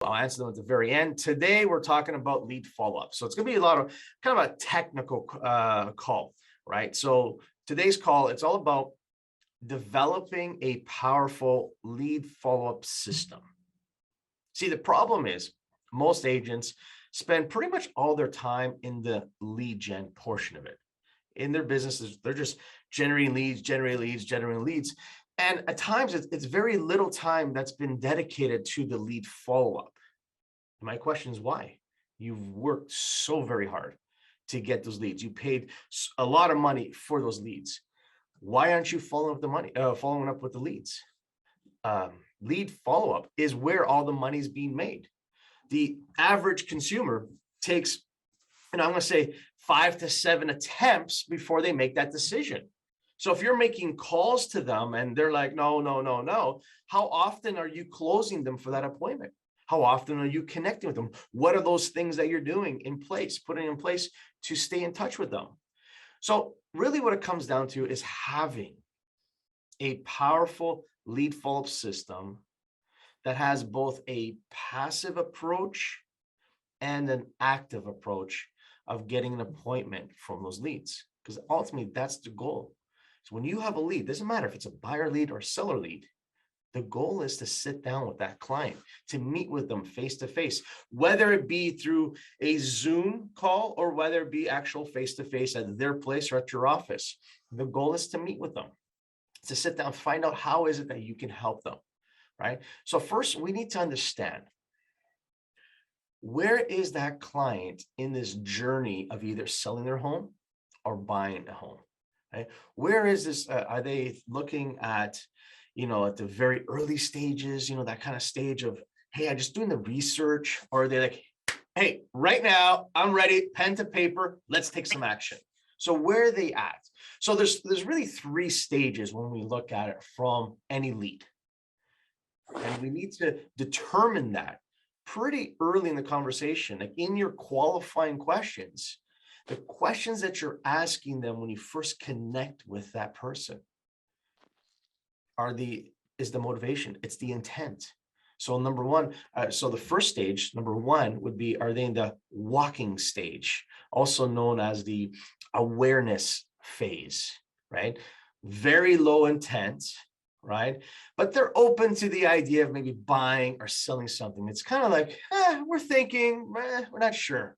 I'll answer them at the very end. Today, we're talking about lead follow-up. So it's going to be a lot of kind of a technical call, right? So today's call, it's all about developing a powerful lead follow-up system. See, the problem is most agents spend pretty much all their time in the lead gen portion of it. In their businesses, they're just generating leads. And at times, it's very little time that's been dedicated to the lead follow-up. My question is why? You've worked so very hard to get those leads. You paid a lot of money for those leads. Why aren't you following up with the leads? Lead follow-up is where all the money is being made. The average consumer takes, and I'm going to say 5 to 7 attempts before they make that decision. So if you're making calls to them and they're like, no, how often are you closing them for that appointment? How often are you connecting with them? What are those things that you're doing in place, putting in place to stay in touch with them? So really what it comes down to is having a powerful lead follow-up system that has both a passive approach and an active approach of getting an appointment from those leads. Because ultimately, that's the goal. So when you have a lead, doesn't matter if it's a buyer lead or seller lead, the goal is to sit down with that client, to meet with them face-to-face, whether it be through a Zoom call or whether it be actual face-to-face at their place or at your office. The goal is to meet with them, to sit down, find out how is it that you can help them, right? So first, we need to understand, where is that client in this journey of either selling their home or buying a home? Right? Where is this? Are they looking at, at the very early stages, that kind of stage of, hey, I'm just doing the research, or are they like, hey, right now, I'm ready, pen to paper, let's take some action. So where are they at? So there's really 3 stages when we look at it from any lead. And we need to determine that pretty early in the conversation, like in your qualifying questions, the questions that you're asking them when you first connect with that person is the motivation, it's the intent. So number one, so the first stage, number 1 would be, are they in the walking stage, also known as the awareness phase, right? Very low intent, right? But they're open to the idea of maybe buying or selling something. It's kind of like, we're thinking, we're not sure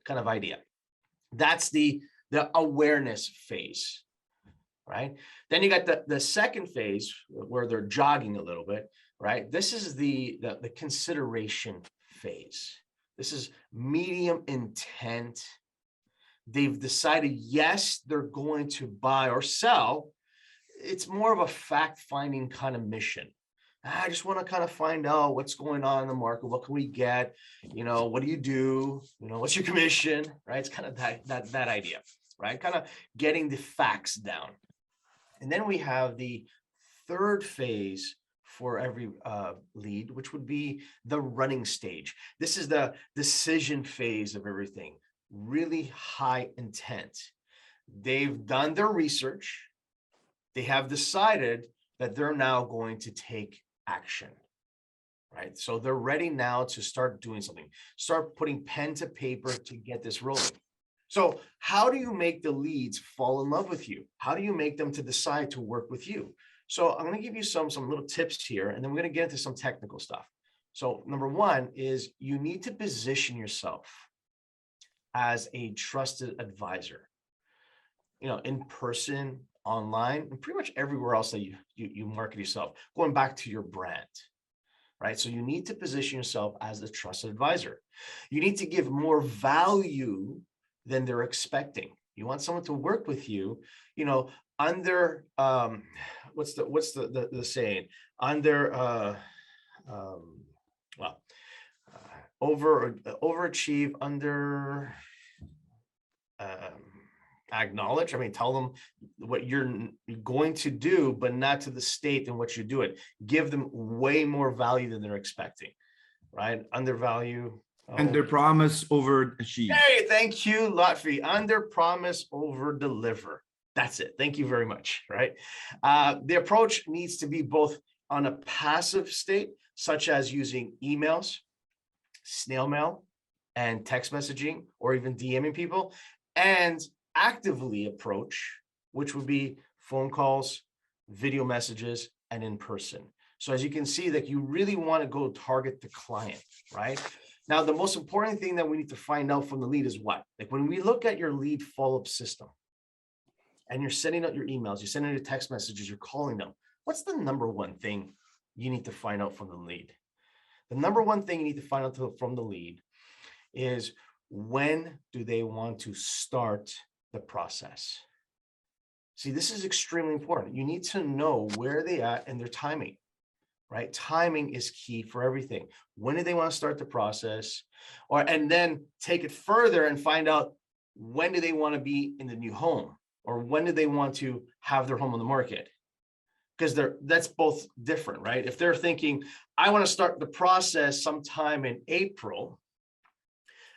kind of idea. That's the awareness phase, right? Then you got the second phase where they're jogging a little bit, right? This is the consideration phase. This is medium intent. They've decided, yes, they're going to buy or sell. It's more of a fact-finding kind of mission. I just want to kind of find out what's going on in the market. What can we get? What do you do? What's your commission? Right? It's kind of that idea, right? Kind of getting the facts down. And then we have the third phase for every lead, which would be the running stage. This is the decision phase of everything. Really high intent. They've done their research. They have decided that they're now going to take action, right? So they're ready now to start doing something, start putting pen to paper to get this rolling. So how do you make the leads fall in love with you? How do you make them to decide to work with you? So I'm going to give you some little tips here, and then we're going to get into some technical stuff. So number 1 is you need to position yourself as a trusted advisor, in person, online, and pretty much everywhere else that you market yourself, going back to your brand, right? So you need to position yourself as a trusted advisor. You need to give more value than they're expecting. You want someone to work with you, under what's the saying? Under overachieve, under acknowledge. Tell them what you're going to do, but not to the state in which you do it. Give them way more value than they're expecting, right? Undervalue. Under promise, overachieve. Hey, thank you, Lotfi. Under promise, over deliver. That's it. Thank you very much, right? The approach needs to be both on a passive state, such as using emails, snail mail and text messaging or even DMing people, and actively approach, which would be phone calls, video messages, and in person. So as you can see, that you really want to go target the client, right? Now, the most important thing that we need to find out from the lead is what? Like when we look at your lead follow-up system and you're sending out your emails, you're sending out your text messages, you're calling them, what's the number one thing you need to find out from the lead? The number one thing you need to find out from the lead is, when do they want to start the process? See, this is extremely important. You need to know where they at in their timing, right? Timing is key for everything. When do they want to start the process? And then take it further and find out, when do they want to be in the new home? Or when do they want to have their home on the market? Because that's both different, right? If they're thinking, I want to start the process sometime in April,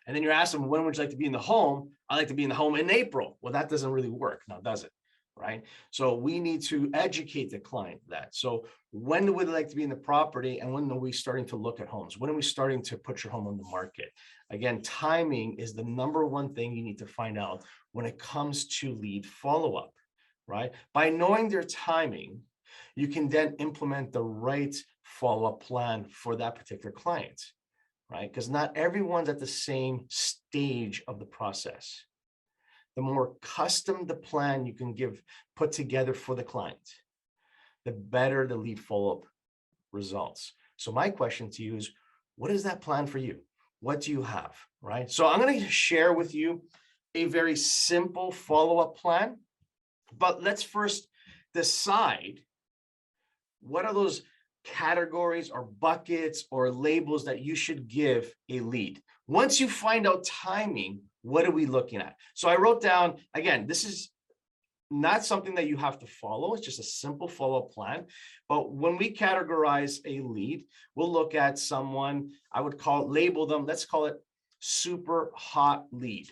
and then you're asking them, when would you like to be in the home? I like to be in the home in April. Well, that doesn't really work now, does it? Right? So we need to educate the client that. So when would they like to be in the property, and when are we starting to look at homes? When are we starting to put your home on the market? Again, timing is the number one thing you need to find out when it comes to lead follow-up, right? By knowing their timing, you can then implement the right follow-up plan for that particular client, right? Because not everyone's at the same stage of the process. The more custom the plan you can put together for the client, the better the lead follow-up results. So my question to you is, what is that plan for you? What do you have, right? So I'm going to share with you a very simple follow-up plan, but let's first decide, what are those categories or buckets or labels that you should give a lead? Once you find out timing, what are we looking at? So I wrote down, again, this is not something that you have to follow. It's just a simple follow-up plan. But when we categorize a lead, we'll look at someone, I would label them, let's call it super hot lead.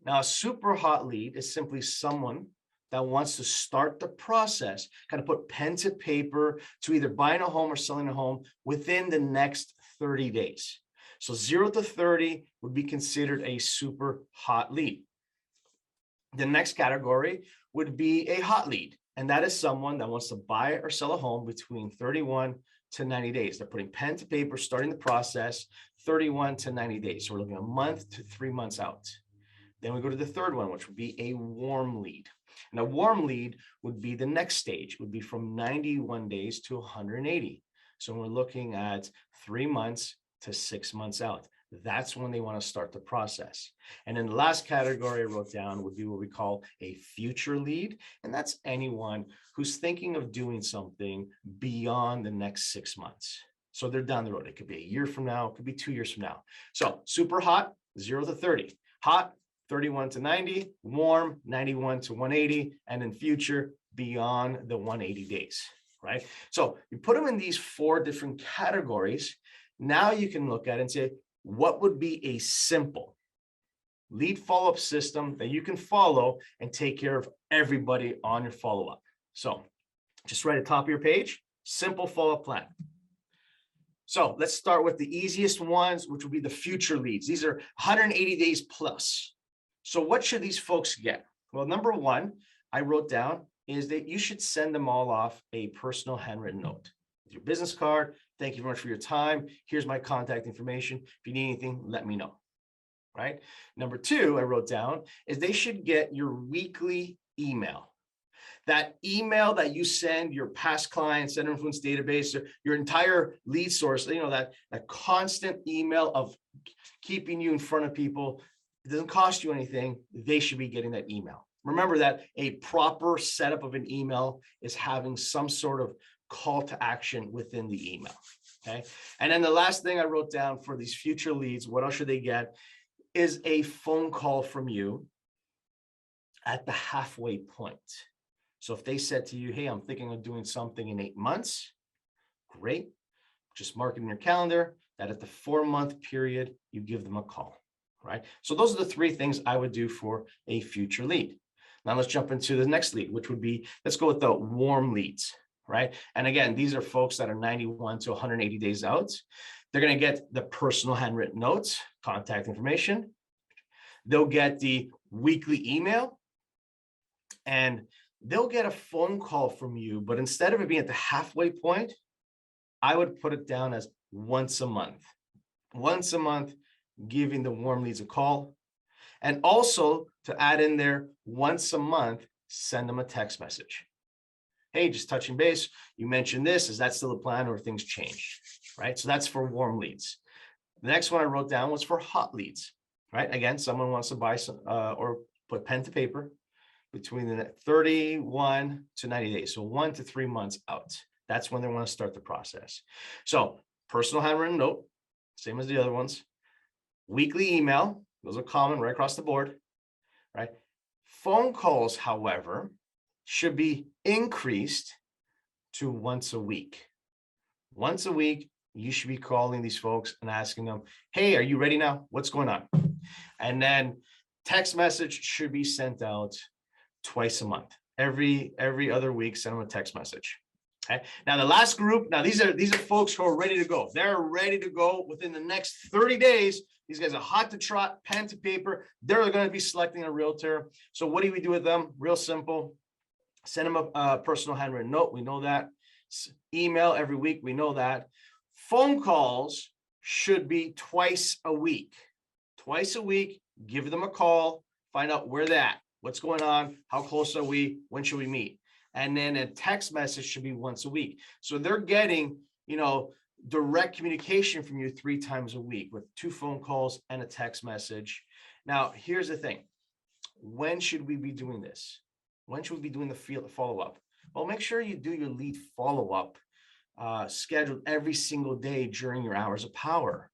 Now, a super hot lead is simply someone that wants to start the process, kind of put pen to paper to either buying a home or selling a home within the next 30 days. So 0 to 30 would be considered a super hot lead. The next category would be a hot lead, and that is someone that wants to buy or sell a home between 31 to 90 days. They're putting pen to paper, starting the process 31 to 90 days. So we're looking a month to 3 months out. Then we go to the third one, which would be a warm lead. And a warm lead would be the next stage, would be from 91 days to 180. So we're looking at 3 months to 6 months out. That's when they want to start the process. And then the last category I wrote down would be what we call a future lead. And that's anyone who's thinking of doing something beyond the next 6 months. So they're down the road. It could be a year from now, it could be 2 years from now. So super hot, 0 to 30. Hot, 31 to 90, warm, 91 to 180, and in future, beyond the 180 days, right? So you put them in these 4 different categories. Now you can look at it and say, what would be a simple lead follow-up system that you can follow and take care of everybody on your follow-up? So just right at the top of your page, simple follow-up plan. So let's start with the easiest ones, which will be the future leads. These are 180 days plus. So what should these folks get? Well, number one, I wrote down, is that you should send them all off a personal handwritten note with your business card. Thank you very much for your time. Here's my contact information. If you need anything, let me know, right? Number two, I wrote down, is they should get your weekly email. That email that you send your past clients, center influence database, your entire lead source, that constant email of keeping you in front of people. It doesn't cost you anything. They should be getting that email. Remember that a proper setup of an email is having some sort of call to action within the email. Okay. And then the last thing I wrote down for these future leads, what else should they get, is a phone call from you at the halfway point. So if they said to you, hey, I'm thinking of doing something in 8 months, great. Just mark it in your calendar that at the 4-month period, you give them a call, right? So those are the 3 things I would do for a future lead. Now let's jump into the next lead, which would be, let's go with the warm leads, right? And again, these are folks that are 91 to 180 days out. They're going to get the personal handwritten notes, contact information. They'll get the weekly email, and they'll get a phone call from you. But instead of it being at the halfway point, I would put it down as once a month. Once a month, giving the warm leads a call. And also to add in there, once a month, send them a text message. Hey, just touching base. You mentioned this. Is that still the plan, or things change? Right. So that's for warm leads. The next one I wrote down was for hot leads. Right. Again, someone wants to buy some or put pen to paper between the 31 to 90 days. So 1 to 3 months out. That's when they want to start the process. So personal handwritten note, same as the other ones. Weekly email, those are common right across the board, right? Phone calls, however, should be increased to once a week. Once a week, you should be calling these folks and asking them, hey, are you ready now? What's going on? And then text message should be sent out twice a month. Every other week, send them a text message. Okay. Now the last group, now these are folks who are ready to go. They're ready to go within the next 30 days. These guys are hot to trot, pen to paper. They're going to be selecting a realtor. So what do we do with them? Real simple. Send them a personal handwritten note. We know that. Email every week. We know that. Phone calls should be twice a week. Twice a week. Give them a call. Find out where they're at. What's going on? How close are we? When should we meet? And then a text message should be once a week. So they're getting, direct communication from you 3 times a week with 2 phone calls and a text message. Now, here's the thing. When should we be doing this? When should we be doing the follow-up? Well, make sure you do your lead follow-up scheduled every single day during your hours of power.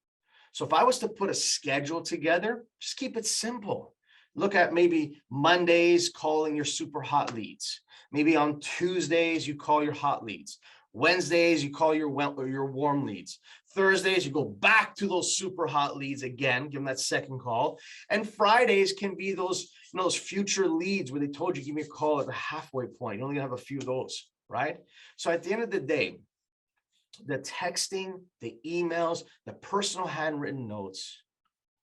So if I was to put a schedule together, just keep it simple. Look at maybe Mondays calling your super hot leads. Maybe on Tuesdays, you call your hot leads. Wednesdays, you call your warm leads. Thursdays, you go back to those super hot leads again, give them that second call. And Fridays can be those, those future leads where they told you, give me a call at the halfway point. You're only gonna have a few of those, right? So at the end of the day, the texting, the emails, the personal handwritten notes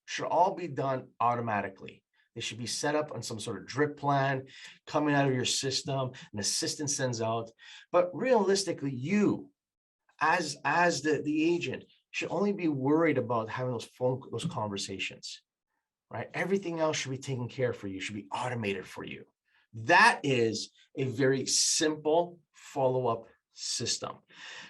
should all be done automatically. They should be set up on some sort of drip plan coming out of your system. An assistant sends out. But realistically, you, as the agent, should only be worried about having those conversations, right? Everything else should be taken care of for you, should be automated for you. That is a very simple follow-up system.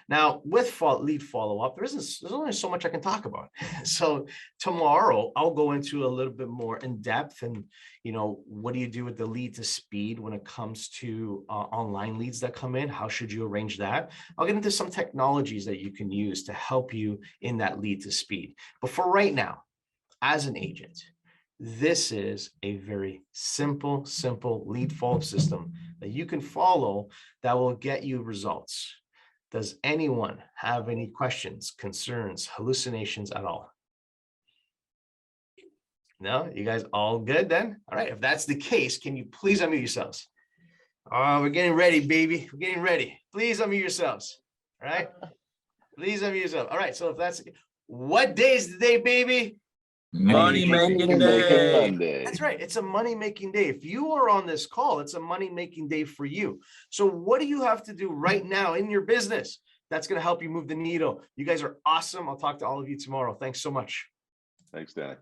Now, with lead follow-up, there's only so much I can talk about. So tomorrow I'll go into a little bit more in depth, and what do you do with the lead to speed when it comes to online leads that come in? How should you arrange that? I'll get into some technologies that you can use to help you in that lead to speed. But for right now, as an agent, this is a very simple lead follow-up system that you can follow that will get you results. Does anyone have any questions, concerns, hallucinations at all? No, you guys all good then? All right, if that's the case, can you please unmute yourselves? Oh, we're getting ready, baby. We're getting ready. Please unmute yourselves. All right, please unmute yourself. All right, so if that's, what day is the day, baby? Money making day. Monday. That's right. It's a money-making day. If you are on this call, it's a money-making day for you. So what do you have to do right now in your business that's going to help you move the needle? You guys are awesome. I'll talk to all of you tomorrow. Thanks so much. Thanks, Danny.